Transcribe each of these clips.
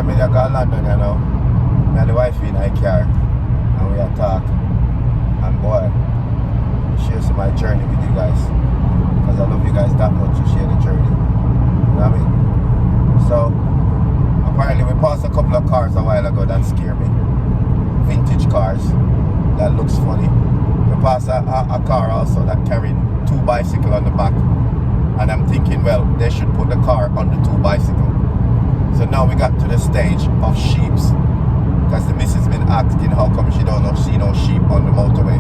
me I go to London, you know. Me and the wife in my car. And we are talk. And boy, share some my journey with you guys. Because I love you guys that much to share the journey. You know what I mean? So, apparently we passed a couple of cars a while ago that scare me. Vintage cars. That looks funny. We passed a car also that carried 2 bicycles on the back. And I'm thinking, well, they should put the car on the 2 bicycles. So now we got to the stage of sheeps. Because the missus been asking how come she don't see no sheep on the motorway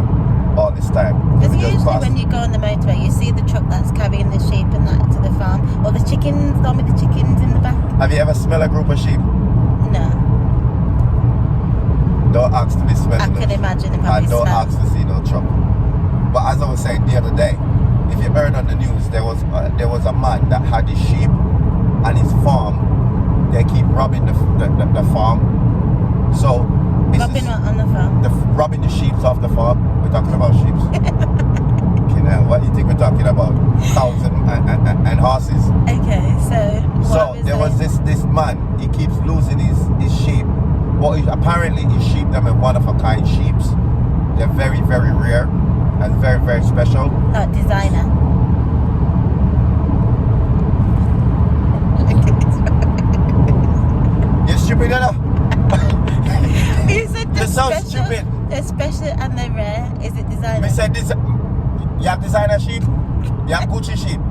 all this time. Because usually when you go on the motorway, you see the truck that's carrying the sheep and that to the farm. Or the chickens, don't with the chickens in the back. Have you ever smelled a group of sheep? No. Don't ask to be smelling I can imagine if I don't ask to see no truck. But as I was saying the other day, if you heard on the news, there was a man that had his sheep and his farm. They keep robbing the farm. So robbing what on the farm? Robbing the sheep off the farm. We're talking about sheep. What do you think we're talking about? Cows and horses. Okay, so there was this man. He keeps losing his sheep. Well, apparently his sheep, they're one of a kind sheeps. They're very, very rare and very, very special. Like designer. You're stupid enough. You said You're so special, stupid. They're special and they're rare. Is it designer? We said this. You have designer sheep. You have Gucci sheep.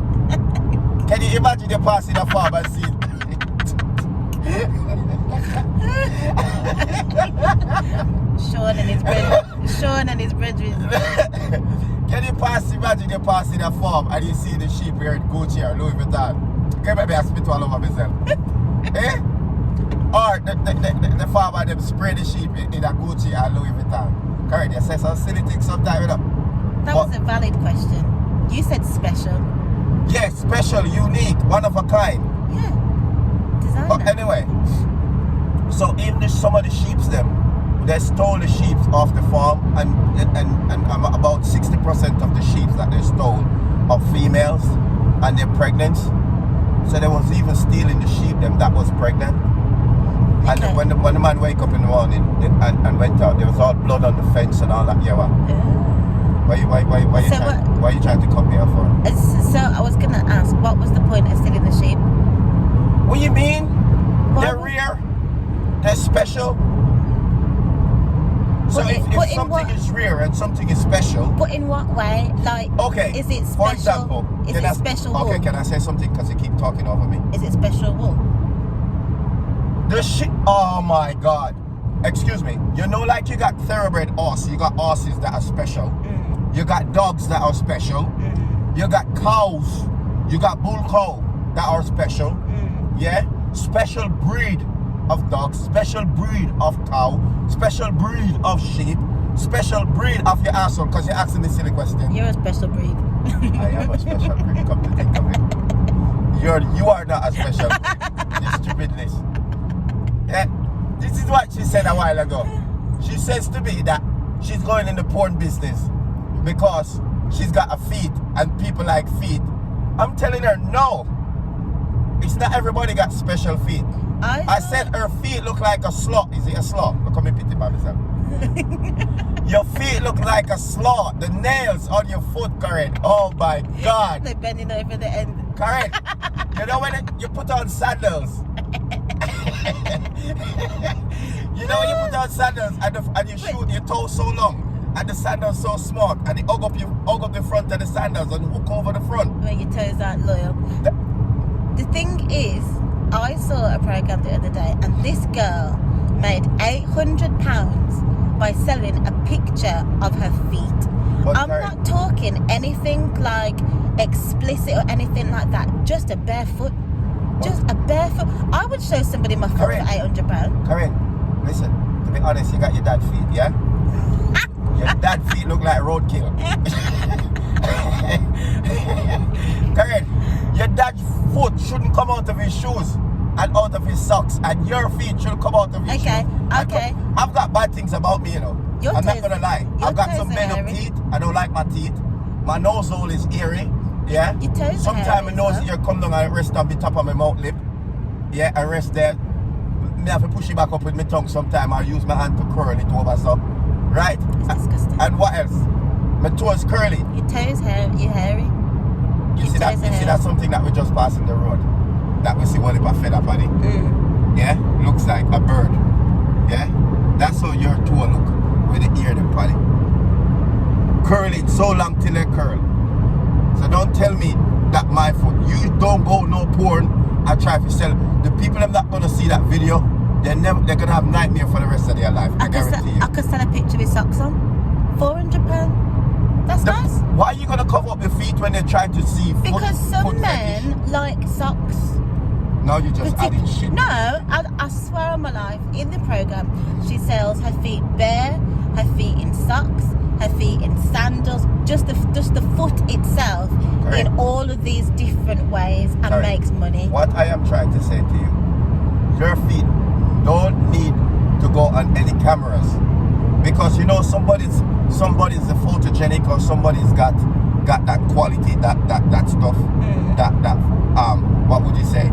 Can you imagine you passing a farm and see? Sean and his brethren. Can you imagine you passing a farm and you see the sheep wearing Gucci or Louis Vuitton? Can you make me spit all over myself? Eh? Or the farmer them spray the sheep in a Gucci or Louis Vuitton. Correct, you say some silly things sometimes, you know. That was a valid question. You said special. Yes, special, unique, one of a kind. Yeah. Designer. But anyway, so even some of the sheeps them, they stole the sheep off the farm and about 60% of the sheep that they stole are females and they're pregnant. So they was even stealing the sheep them that was pregnant. And Okay. when the man wake up in the morning and went out, there was all blood on the fence and all that. Yeah, why you trying to cut me off for? So I was gonna ask, what was the point of stealing the sheep? What you mean? Why They're would- rare. They're special. So But if in something what- is rare and something is special. But in what way? Like, Okay. is it special? For example, is it special wool? Okay, can I say something? Because you keep talking over me. Is it special wool? The shit. Oh my God. Excuse me. You know, like you got thoroughbred horse. You got horses that are special. You got dogs that are special. You got cows. You got bull cow that are special. Yeah. Special breed of dogs. Special breed of cow. Special breed of sheep. Special breed of your asshole. Because you're asking me silly question. You're a special breed. I am a special breed. Come to think of it. You are not a special breed. You stupidness. Yeah, this is what she said a while ago. She says to me that she's going in the porn business because she's got a feet and people like feet. I'm telling her no. It's not everybody got special feet. I said her feet look like a sloth. Is it a sloth? Look at me pity by myself. Your feet look like a sloth. The nails on your foot, Karen. Oh my God. They're bending over the end. Correct. You know when you put on sandals. You know when you put on sandals and you shoot your toe so long and the sandals so small and you hug up the front of the sandals and hook over the front. When your toes aren't loyal. The thing is, I saw a program the other day and this girl made £800 by selling a picture of her feet. But I'm not talking anything like explicit or anything like that. Just a barefoot. Just a barefoot. I would show somebody my foot for £800. Karen, listen, to be honest, you got your dad feet, yeah? Your dad feet look like roadkill. Karen, your dad's foot shouldn't come out of his shoes and out of his socks, and your feet should come out of his shoes. Okay. I've got bad things about me, you know. I'm not gonna lie. I've got some bent up teeth. I don't like my teeth. My nose hole is eerie. Yeah. Your toes sometimes my nose here come down and rest on the top of my mouth lip. Yeah, I rest there. me have to push it back up with my tongue sometime or use my hand to curl it over so. Right? It's disgusting. And what else? My toes curly. Your toes you hairy. You see that's something that we just passing the road. That we see one of a feather on it. Yeah? Looks like a bird. Yeah? That's how your toe look with the ear them on it. Curl it so long till they curl. So don't tell me that my foot. You don't go no porn and try to sell. The people that not gonna see that video, they're gonna have nightmare for the rest of their life. I guarantee you. I could sell a picture with socks on. £400. That's nice. Why are you gonna cover up your feet when they're trying to see foot? Because some foot men fetish? like socks. No, you just adding shit. No, I swear on my life, in the program, she sells her feet bare, her feet in socks, her feet in sandals, just the foot itself Correct. in all of these different ways and Correct. makes money. What I am trying to say to you, your feet don't need to go on any cameras because you know somebody's a photogenic or somebody's got that quality, that stuff, that what would you say?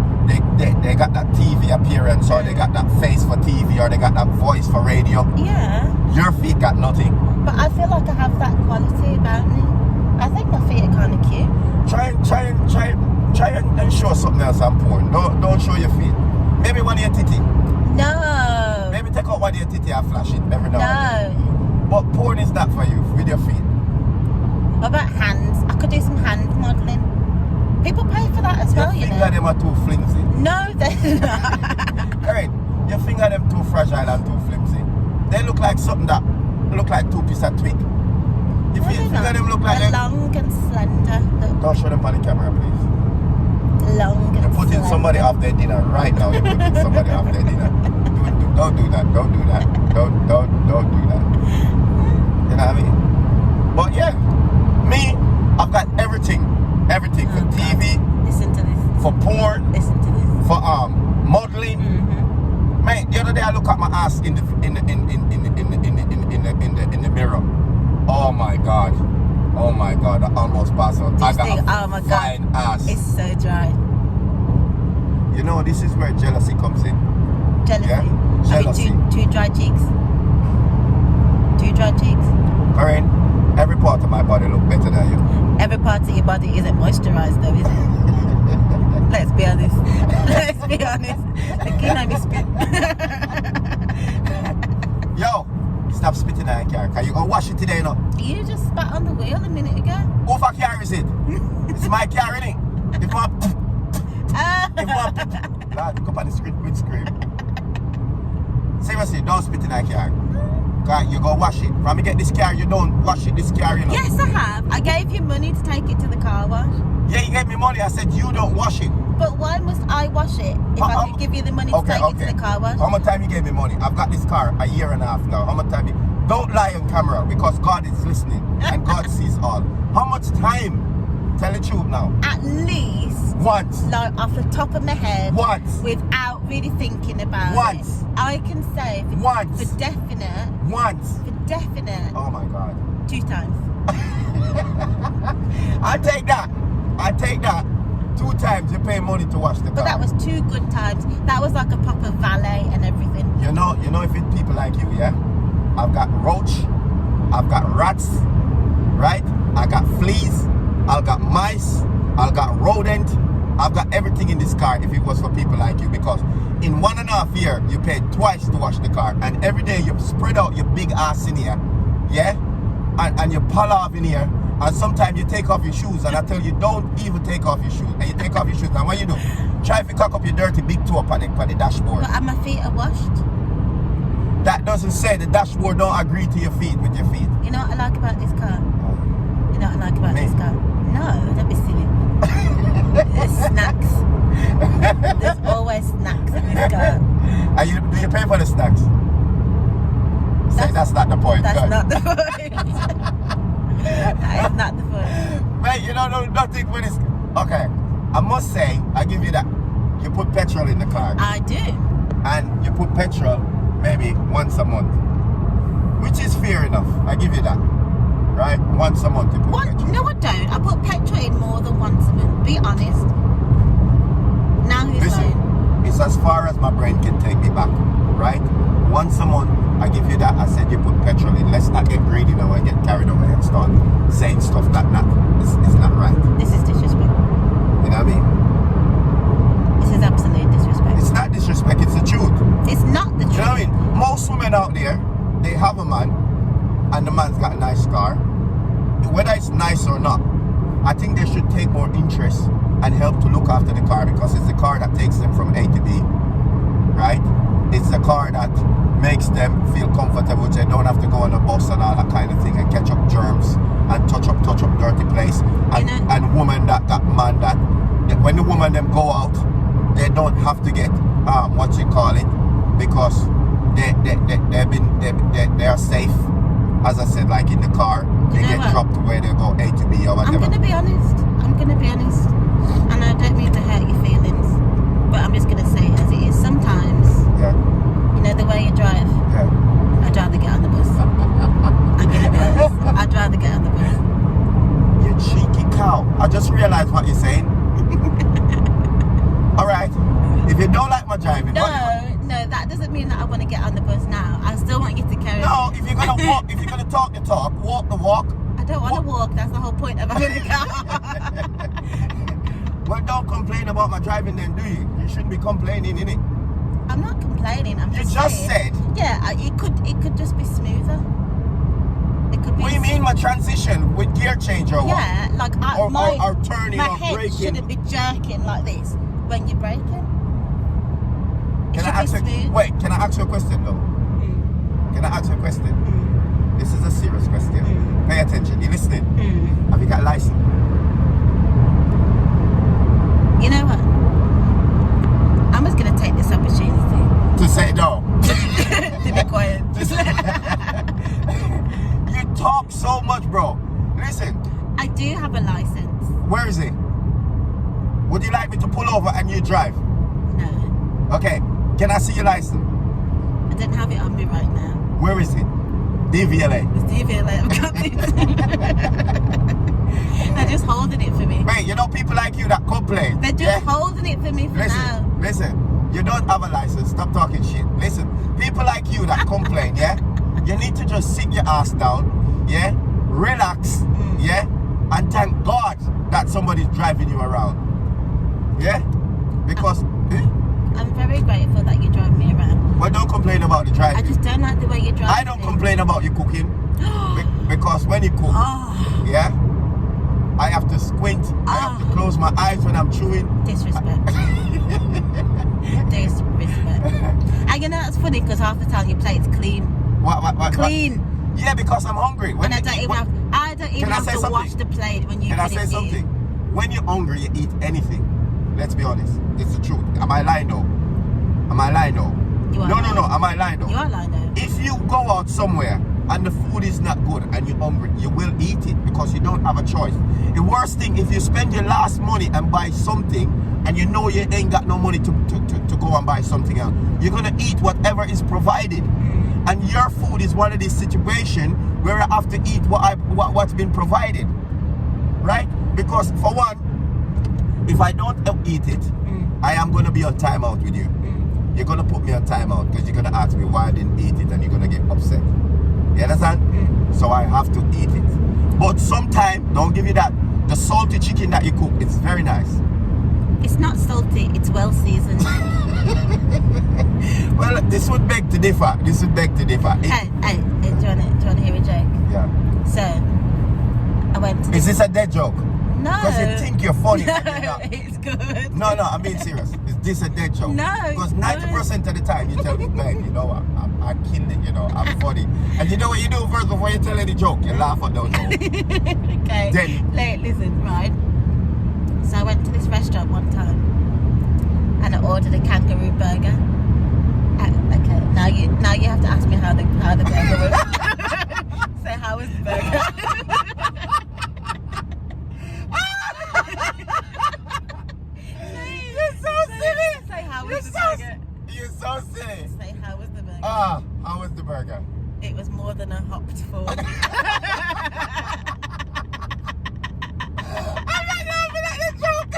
They got that TV appearance or they got that face for TV or they got that voice for radio. Yeah. Your feet got nothing. But I feel like I have that quality about me. I think my feet are kind of cute. Try and show something else on porn. Don't show your feet. Maybe one of your titty. No. Maybe take out one of your titty and flash it every now and then. No. But porn is not for you with your feet. What about hands? I could do some hand modelling. People pay for that as well, Your you finger know. them are too flimsy. No, they're not. Correct. Your finger them too fragile and too flimsy. They look like something that look like two pieces of twig. If your finger them look like they're them, long and slender. Look, don't show them on the camera, please. long and You're putting slender. somebody off their dinner right now. You're putting somebody off their dinner. Don't do that. Don't do that. Don't do that. You know what I mean? But yeah, me, I've got everything for TV, Listen to this. for porn, Listen to this. for modeling. Man, the other day I look at my ass in the mirror. Oh my god, I almost passed out. I got a Oh my fine God. ass. It's so dry. You know, this is where jealousy comes in. Jealousy. Yeah? Jealousy. I mean, two dry cheeks. Two dry cheeks. Corinne, every part of my body look better than you. Every part of your body isn't moisturized though, is it? Let's be honest. Let's be honest. The kid on me spit. Yo, stop spitting at your car. Can you go wash it today, no? You just spat on the wheel a minute ago. Who for car is it? It's my car, innit? If one, Lord, look up on the windscreen. Seriously, don't spit in that car. Cause you go wash it. When me get this car, you don't wash it, this car, you know. Yes, I have. I gave you money to take it to the car wash. Yeah, you gave me money. I said you don't wash it. But why must I wash it if I could give you the money to take it to the car wash? How much time you gave me money? I've got this car a year and a half now. How much time? Don't lie on camera because God is listening and God sees all. How much time? Tell the truth now. At least, Once. like off the top of my head, Once. without really thinking about Once. it, I can say Once. for definite, Once. Oh my God. 2 times. I take that. 2 times you pay money to wash the car. But that was 2 good times. That was like a proper valet and everything. You know if it's people like you, yeah? I've got roach, I've got rats, right? I got fleas, I've got mice, I've got rodent, I've got everything in this car if it was for people like you, because in 1.5 years you paid twice to wash the car, and every day you spread out your big ass in here, yeah? And you pull off in here, and sometimes you take off your shoes, and I tell you don't even take off your shoes, and you take off your shoes, and what you do? Try to cock up your dirty big toe on the dashboard. But my feet are washed. That doesn't say the dashboard don't agree to your feet with your feet. You know what I like about this car? You know what I like about Me? this car? No, don't be silly. There's snacks. There's always snacks in this car. And do you pay for the snacks? Say that's not the point. That's Good. not the point. That is not the point. Mate, you don't know nothing when it's... Okay, I must say, I give you that. You put petrol in the car. I do. And you put petrol maybe once a month. Which is fair enough. I give you that. Right? Once a month you put petrol. No, I don't. I put petrol in more than once a month. Be honest. Now who's Listen, lying? it's as far as my brain can take me back, right? Once a month, I give you that. I said you put petrol in. Let's not get greedy now and get carried away and start saying stuff that it's not right. This is disrespect. You know what I mean? This is absolute disrespect. It's not disrespect, it's the truth. It's not the truth. You know what I mean? Most women out there, they have a man, and the man's got a nice car. Whether it's nice or not, I think they should take more interest and help to look after the car, because it's the car that takes them from A to B, right? It's the car that makes them feel comfortable. They don't have to go on a bus and all that kind of thing and catch up germs and touch up dirty place. And women that man that when the woman them go out, they don't have to get what you call it, because they are safe. As I said, like in the car, they get dropped to where they go A to B or whatever. I'm gonna be honest, and I don't mean to hurt your feelings, but I'm just gonna say it as it is. Sometimes, you know the way you drive, I'd rather get on the bus. I'm gonna be honest, I'd rather get on the bus. You cheeky cow. I just realized what you're saying. Alright, if you don't like my driving, No, that doesn't mean that I want to get on the bus now. I still want you to carry no, if you're gonna walk, if you're gonna talk the talk, walk the walk. I don't want to walk, that's the whole point of having a car. Well, don't complain about my driving then, do you? You shouldn't be complaining, innit? I'm not complaining, I'm just saying. Yeah, it could just be smoother. It could be. What do you mean my transition with gear change or what? Yeah, like or turning my or head braking. shouldn't be jerking like this when you're braking. Can I ask you a question though? Can I ask you a question? This is a serious question. Pay attention. You listening? Have you got a license? You know what? I'm just gonna take this opportunity to say no. to be quiet. You talk so much, bro. Listen. I do have a license. Where is it? Would you like me to pull over and you drive? No. Okay. Can I see your license? I don't have it on me right now. Where is it? DVLA. It's DVLA. I've got it. They're just holding it for me. Mate, you know people like you that complain. They're just holding it for me for now. Listen, you don't have a license. Stop talking shit. Listen, people like you that complain, yeah? You need to just sit your ass down, yeah? Relax, yeah? And thank God that somebody's driving you around. Yeah? Because... I'm very grateful that you drive me around. But don't complain about the driving. I just don't like the way you drive. I don't complain about you cooking. Because when you cook, yeah, I have to squint. I have to close my eyes when I'm chewing. Disrespect. Disrespect. And you know that's funny because half the time your plate's clean. What? Clean. What? Yeah, because I'm hungry. And I don't even have to wash the plate when you. Can I say something? When you're hungry, you eat anything. Let's be honest. It's the truth. Am I lying though? You are No. lying. Am I lying though? You are lying though. If you go out somewhere and the food is not good and you're hungry, you will eat it because you don't have a choice. The worst thing, if you spend your last money and buy something and you know you ain't got no money to go and buy something else, you're gonna eat whatever is provided. And your food is one of these situations where I have to eat what's been provided, right? Because for one, if I don't eat it, I am going to be on timeout with you. You're going to put me on timeout because you're going to ask me why I didn't eat it and you're going to get upset. You understand? So I have to eat it. But sometimes, don't give you that. The salty chicken that you cook, it's very nice. It's not salty, it's well seasoned. Well, this would beg to differ. Hey, do you want to hear a joke? Yeah. So, I went to... Is this a dead joke? No. Because you think you're funny. No, it's good. No, I'm being serious. Is this a dead joke? No. Because 90% of the time you tell me, babe, you know, I killed it, you know, I'm funny. And you know what you do first before you tell any joke? You laugh at those jokes. Okay. Then. Listen, right? So I went to this restaurant one time and I ordered a kangaroo burger. Okay, now you have to ask me how the burger was. Say, how was the burger? You're so silly. Say, how was the burger? You're so silly. Say, how was the burger? How was the burger? It was more than a hopped for. I'm not laughing at the joke.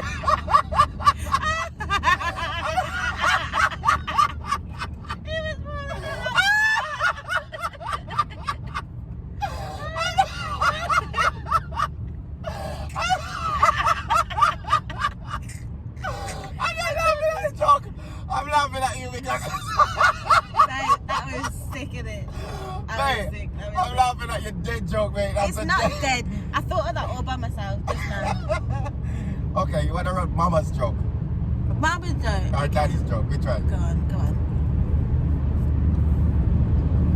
laughing at you because That was sick, innit? mate, I'm laughing at your dead joke, mate. That's It's a not dead- dead. I thought of that all by myself just now. Okay, you want to run mama's joke Mama's joke. or daddy's joke? Which one? Go on, go on.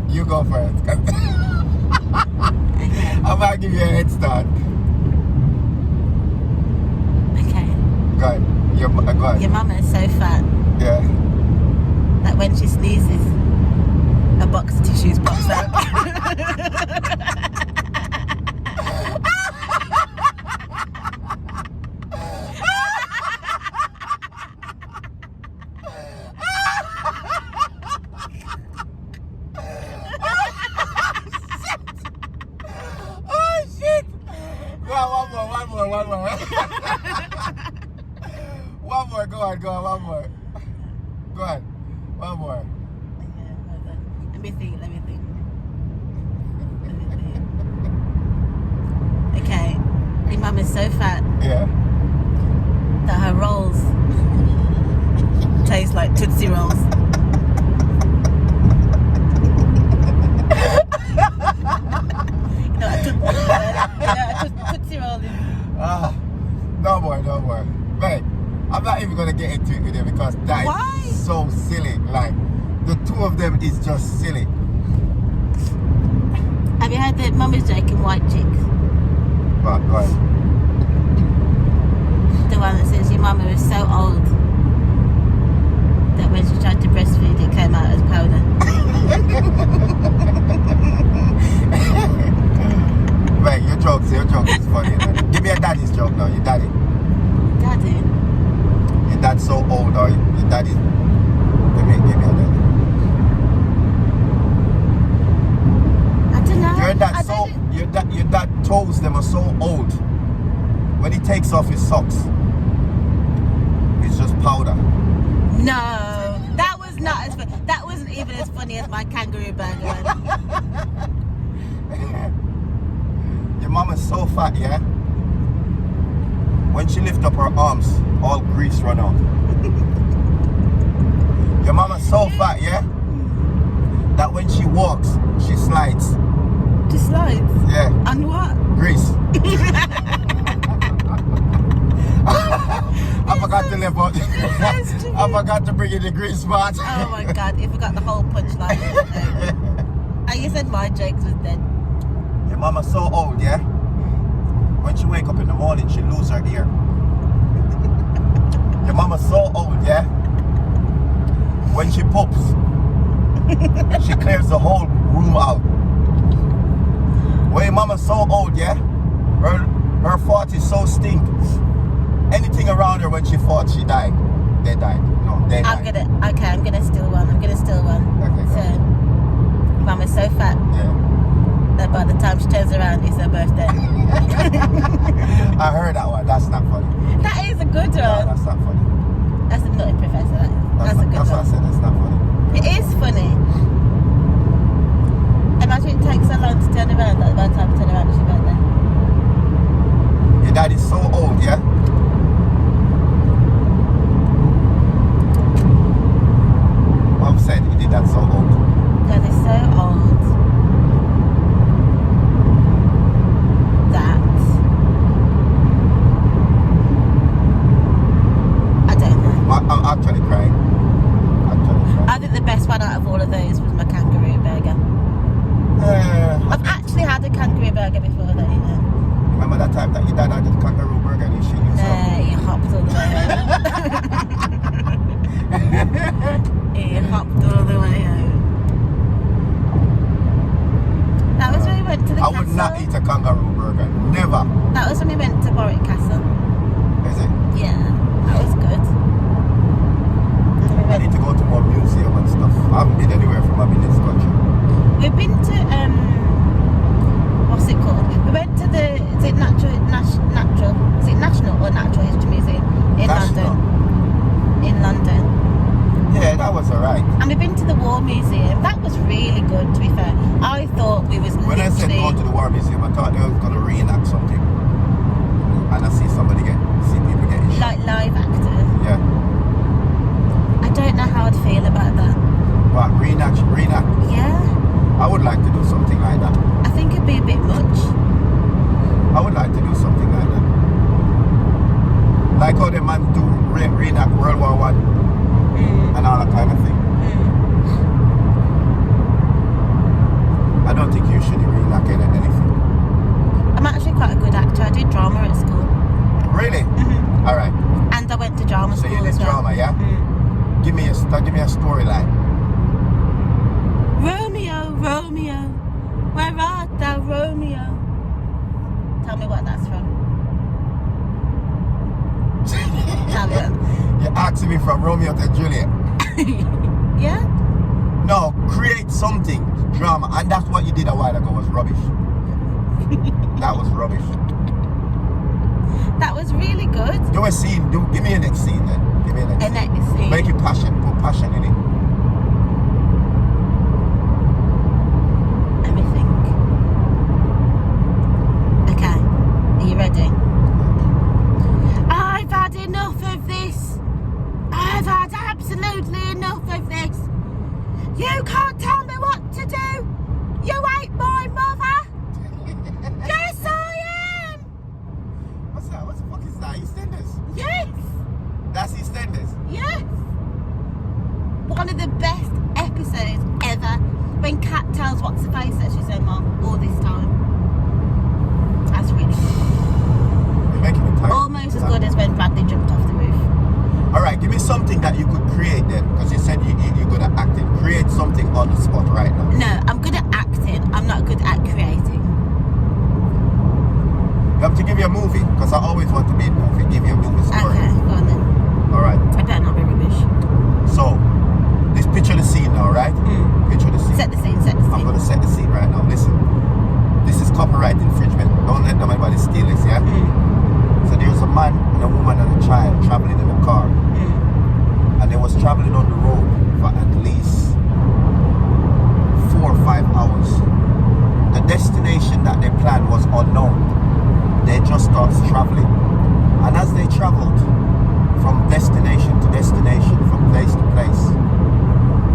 You go first. 'Cause Okay. I'm gonna give you a head start. Okay. Go ahead. Go ahead. Your mama is so fat Yeah. that when she sneezes, a box of tissues pops out. Oh shit! Go on, one more. One more, go on, one more. Go on, one more. Okay, hold on. Let me think. Okay. Your mum is so fat Yeah. that her rolls taste like Tootsie Rolls. You know, a Tootsie Roll is... No more. Mate, I'm not even gonna get into it with you because that Why? is so silly. Like, the two of them is just silly. Have you heard the Mama's joke in White Chicks? Right, go ahead. The one that says your mama was so old that when she tried to breastfeed it came out as powder. Mate, your joke is funny. Man. Give me a daddy's joke now, your daddy. Daddy? Your dad's so old, or your daddy. Give me a daddy. I don't know. Your dad toes them are so old. When he takes off his socks, it's just powder. No, that was not as funny. That wasn't even as funny as my kangaroo burger one. Your mama's so fat, yeah? When she lift up her arms, all grease run out. Your mama's so fat, yeah? That when she walks, she slides. Just slides. Yeah, And what? grease. I forgot to lift up. I forgot to bring you the grease part. Oh my god, you forgot the whole punchline. And you said my jokes was dead. Your mama's so old, yeah? When she wake up in the morning, she lose her ear. Your mama's so old, yeah? When she poops, she clears the whole room out. When your mama's so old, yeah? Her fart is so stink. Anything around her when she fought, she died. They died. No, they died. I'm gonna steal one. Okay, go. so, Mama's so fat Yeah. that by the time she turns around, it's her birthday. I heard that one. That's not funny. That is a good No, one. that's not funny. That's a nutty professor. That's a good That's what I one. said. That's not funny. It is funny. Imagine it takes so long to turn around that by the time you turn around, it's your birthday. Your dad is so old, yeah? Mom said he did that so old. God, it's so old that I don't know. I'm actually crying. I think the best one out of all of those was my kangaroo burger. I've actually had a kangaroo burger before though, you know. Remember that time that your dad had the kangaroo burger and you shit yourself? He hopped all the way home. He hopped all the way home. That was when we went to the I castle. would not eat a kangaroo burger. Never. That was when we went to Warwick Castle. Is it? Yeah, that was good. And then we I went- need to go to more museum and stuff. I haven't been anywhere from I've been in this country. We've been to what's it called? We went to the is it National or Natural History Museum in National. London. In London. Yeah, that was alright. And we've been to the War Museum. That was really good, to be fair. I thought we was When I said go to the War Museum, I thought they were going to reenact something. And I see people getting shot. like live actors. Yeah. I don't know how I'd feel about that. What, reenact? Yeah, I would like to do something like that. I think it'd be a bit much. I would like to do something like that. Like how the man do reenact World War One and all that kind of thing. I don't think you should reenact anything. I'm actually quite a good actor. I did drama at school. Really? All right. And I went to drama So school you did as well. drama, yeah? Give me a storyline. Romeo, Romeo, where art thou, Romeo? Tell me what that's from. Italian. You're asking me from Romeo to Juliet. Yeah? No, create something, drama, and that's what you did a while ago was rubbish. That was rubbish. That was really good. Do a scene. Give me a next scene then. Give me a next And scene. let me see. Make it passion. Put passion in it. Let me think. Okay. Are you ready? I've had enough of this. I've had absolutely enough of this. You can't tell me what to do. You ain't my mother. Yes, I am. What's that? What the fuck is that? EastEnders? Yes. That's EastEnders. Yes. One of the best episodes ever. When Kat tells what's her face that she's known Mom all this time. That's really good. You're making me tired. Almost as good as when Bradley jumped off the roof. All right, give me something that you could create then, because you said you're good at acting. Create something on the spot right now. No, I'm good at acting. I'm not good at creating. You have to give you a movie, because I always want to be in a movie. Give me a movie story. Okay, go on then. All right. I better not be rubbish. So, let's picture the scene now, right? Picture the scene. Set the scene, set the I'm scene. going to set the scene right now. Listen, this is copyright infringement. Don't let nobody steal this, yeah? So there's a man and a woman and a child traveling in a car. And they was traveling on the road for at least 4 or 5 hours. The destination that they planned was unknown. They just started traveling. And as they traveled from destination to destination, from place to place,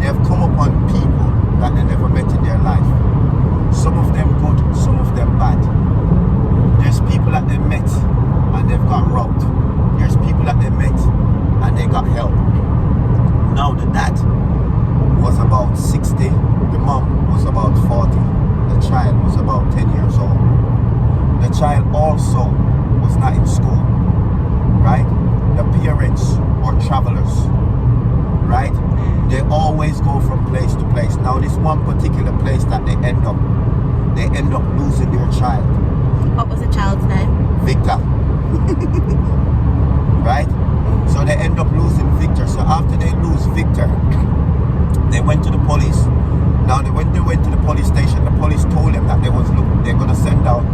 they have come upon people that they never met in their life. Some of them good, some of them bad. There's people that they met and they've got robbed. There's people that they met and they got help. Now the dad was about 60, the mom was about 40, the child was about 10 years old. The child also was not in school, right? The parents are travelers, right? They always go from place to place. Now this one particular place that they end up losing their child. What was the child's name? Victor. Right? So they end up losing Victor. So after they lose Victor, they went to the police. Now when they went to the police station, the police told them that they're going to send out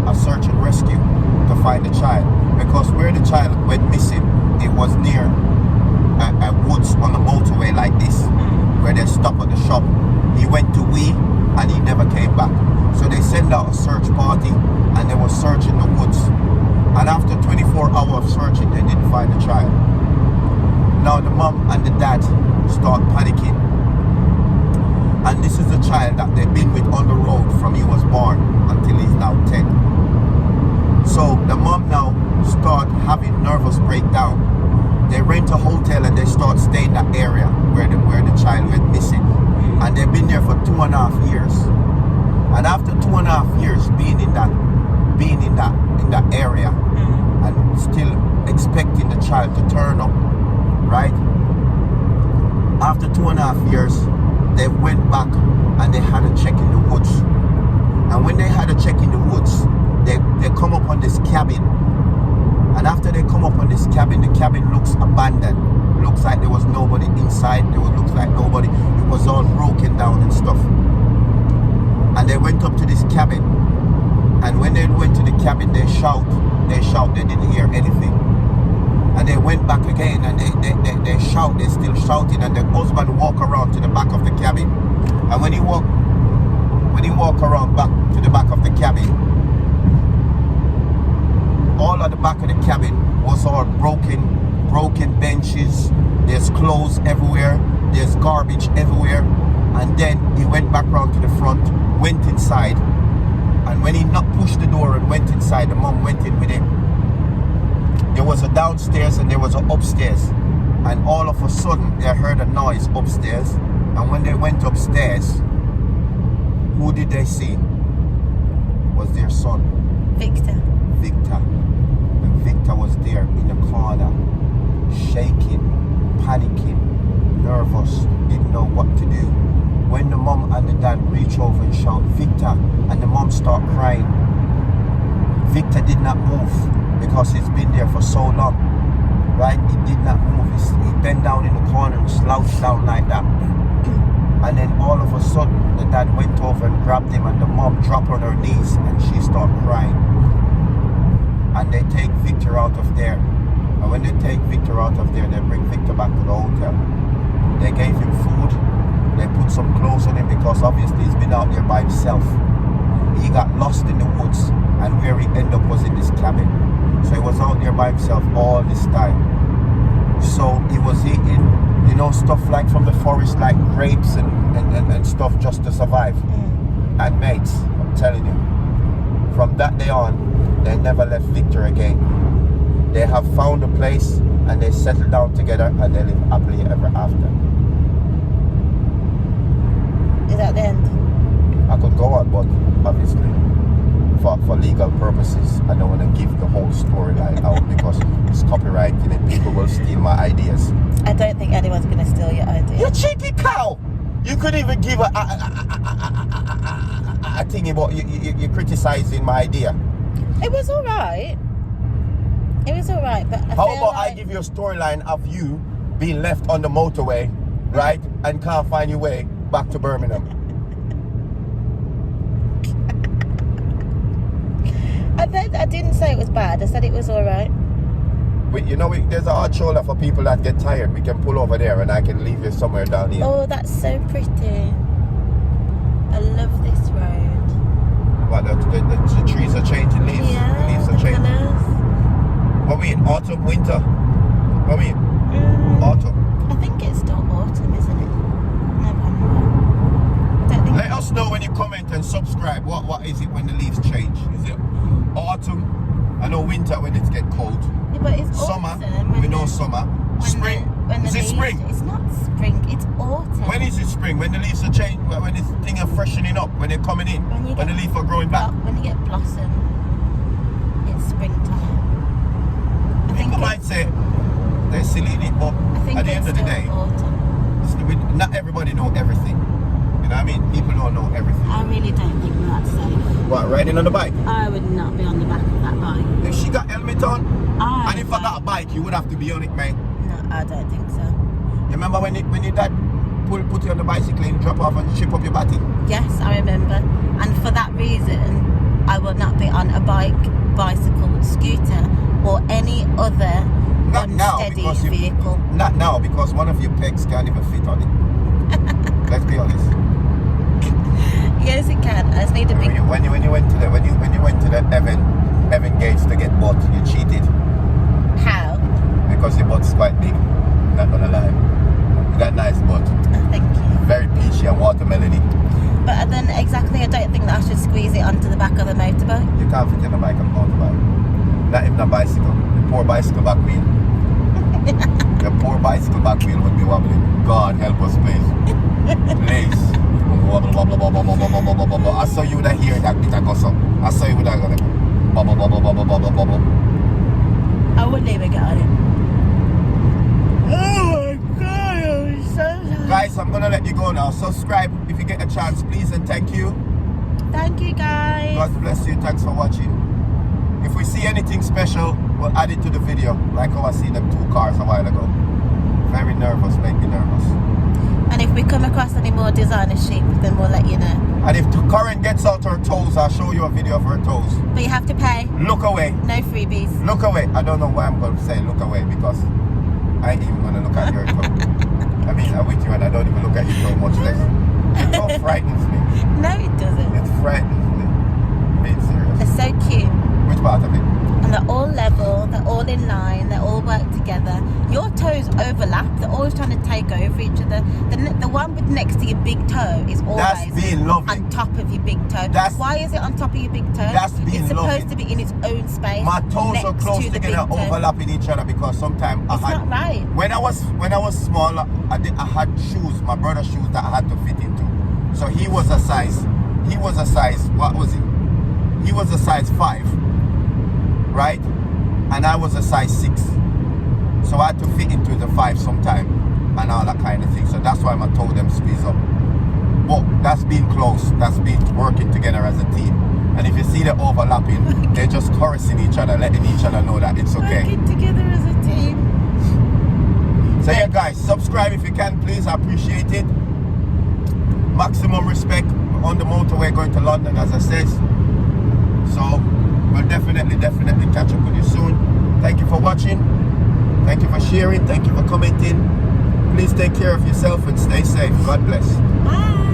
a search and rescue to find the child. Because where the child went missing, it was near a woods on the motorway like this, where they stop at the shop. He went to Wee and he never came back. So they sent out a search party and they were searching the woods. And after 24 hours of searching, they didn't find the child. Now the mom and the dad start panicking. And this is a child that they've been with on the road from he was born until he's now 10. So the mom now start having nervous breakdown. They rent a hotel and they start staying in that area where the child went missing. And they've been there for 2.5 years. And after 2.5 years being in that area and still expecting the child to turn up, right? After 2.5 years, they went back and they had a check in the woods. And when they had a check in the woods, they come up on this cabin. And after they come up on this cabin, the cabin looks abandoned. Looks like there was nobody inside. Looks like nobody. It was all broken down and stuff. And they went up to this cabin. And when they went to the cabin, they shout, they didn't hear anything. And they went back again and they shout, they're still shouting. And the husband walked around to the back of the cabin. And when he walked around back to the back of the cabin, all of the back of the cabin was all broken benches, There's clothes everywhere. There's garbage everywhere. And then he went back round to the front, went inside. And when he not pushed the door and went inside, the mom went in with him. There was a downstairs and there was an upstairs. And all of a sudden, they heard a noise upstairs. And when they went upstairs, who did they see? Was their son. Victor. And Victor was there in the corner, shaking, panicking, nervous, didn't know what to do. When the mom and the dad reach over and shout, Victor, and the mom start crying, Victor did not move because he's been there for so long, right? He did not move. He bent down in the corner and slouched down like that. And then all of a sudden, the dad went over and grabbed him and the mom dropped on her knees and she started crying. And they take Victor out of there. And when they take Victor out of there, they bring Victor back to the hotel. They gave him food. They put some clothes on him because obviously he's been out there by himself. He got lost in the woods and where he ended up was in this cabin. So he was out there by himself all this time. So he was eating, you know, stuff like from the forest, like grapes and stuff just to survive. And mates, I'm telling you, from that day on, they never left Victor again. They have found a place and they settled down together and they live happily ever after. Is that the end? I could go on, but obviously, for legal purposes, I don't want to give the whole storyline out because it's copyrighted and people will steal my ideas. I don't think anyone's going to steal your idea. You cheeky cow! You could even give a thing about you criticizing my idea. It was alright. It was alright, but How about I give you a storyline of you being left on the motorway, right, and can't find your way back to Birmingham? I didn't say it was bad. I said it was alright. You know, there's a hard shoulder for people that get tired. We can pull over there and I can leave you somewhere down here. Oh, that's so pretty. I love this road. What, the trees are changing leaves? Yeah, The leaves are the changing. colours. What we in? Autumn, winter? What we in? Autumn. I think it's still autumn, isn't it? November. Don't think Let us know when you comment and subscribe. What is it when the leaves change? Is it autumn? I know winter when it gets cold. Yeah, but it's Summer, autumn. we know summer. Spring, is it spring? It's not spring, it's autumn. When is it spring? When the leaves are changing, when this thing are freshening up, when they're coming in, when the leaves are growing back. When you get blossom, it's springtime. I think People might say they're silly, but at the end of the day, autumn. not everybody know everything. You know what I mean? People don't know everything. I really don't think that's safe. What, riding on the bike? I would not be on the back of that bike. If she got helmet on, and if I got a bike, you would have to be on it, mate. No, I don't think so. You remember when your dad put you on the bicycle and drop off and chip up your body? Yes, I remember. And for that reason, I will not be on a bike, bicycle, scooter, or any other unsteady vehicle. Not now, because one of your pegs can't even fit on it. Let's be honest. Yes, it can. I just need a big. When you went to the Evan Gates to get butt, you cheated How? because your butt's quite big. Not gonna lie, you got nice butt, Oh, thank you. very peachy and watermelony. But then exactly, I don't think that I should squeeze it onto the back of the motorbike. You can't fit in a bike and motorbike. Not even a bicycle. The poor bicycle back wheel. The poor bicycle back wheel would be wobbling. God help us, please. Please. Wobble, wobble, wobble, wobble, wobble, wobble, wobble. I saw you would hear that bit of gossip. I saw you would have gonna bubble, bubble, bubble, bubble, bubble. I wouldn't even get on it. Oh my god, I'm so tired. Guys, I'm gonna let you go now. Subscribe if you get a chance, please, and thank you. Thank you, guys. God bless you. Thanks for watching. If we see anything special, we'll add it to the video. Like how I see them 2 cars a while ago. Very nervous, make me nervous. And if we come across any more designer sheep, then we'll let you know. And if Karen gets out her toes, I'll show you a video of her toes. But you have to pay. Look away. No freebies. Look away. I don't know why I'm going to say look away because I ain't even going to look at your toe. I mean, I'm with you and I don't even look at your toe much less. Your toe frightens me. No, it doesn't. It frightens me. Being serious. They're so cute. Which part of it? And they're all level, they're all in line, they all work together. together. Your toes overlap. They're always trying to take over each other. The one with next to your big toe is That's always being loving. on top of your big toe. That's- Why is it on top of your big toe? That's being It's supposed loving. to be in its own space. My toes next are close to the together, big toe. overlapping each other because sometimes It's not right. When I was small, I had shoes, my brother's shoes that I had to fit into. So he was a size, what was it? He was a size 5, right? And I was a size 6. So I had to fit into the 5 sometime and all that kind of thing. So that's why my toe them squeeze up. But that's being close, that's being working together as a team. And if you see the overlapping, they're just chorusing each other, letting each other know that it's okay. Working together as a team. So yeah guys, subscribe if you can please, I appreciate it. Maximum respect on the motorway going to London, as I said. So we'll definitely catch up with you soon. Thank you for watching, thank you for sharing, thank you for commenting. Please take care of yourself and stay safe. God bless. Bye.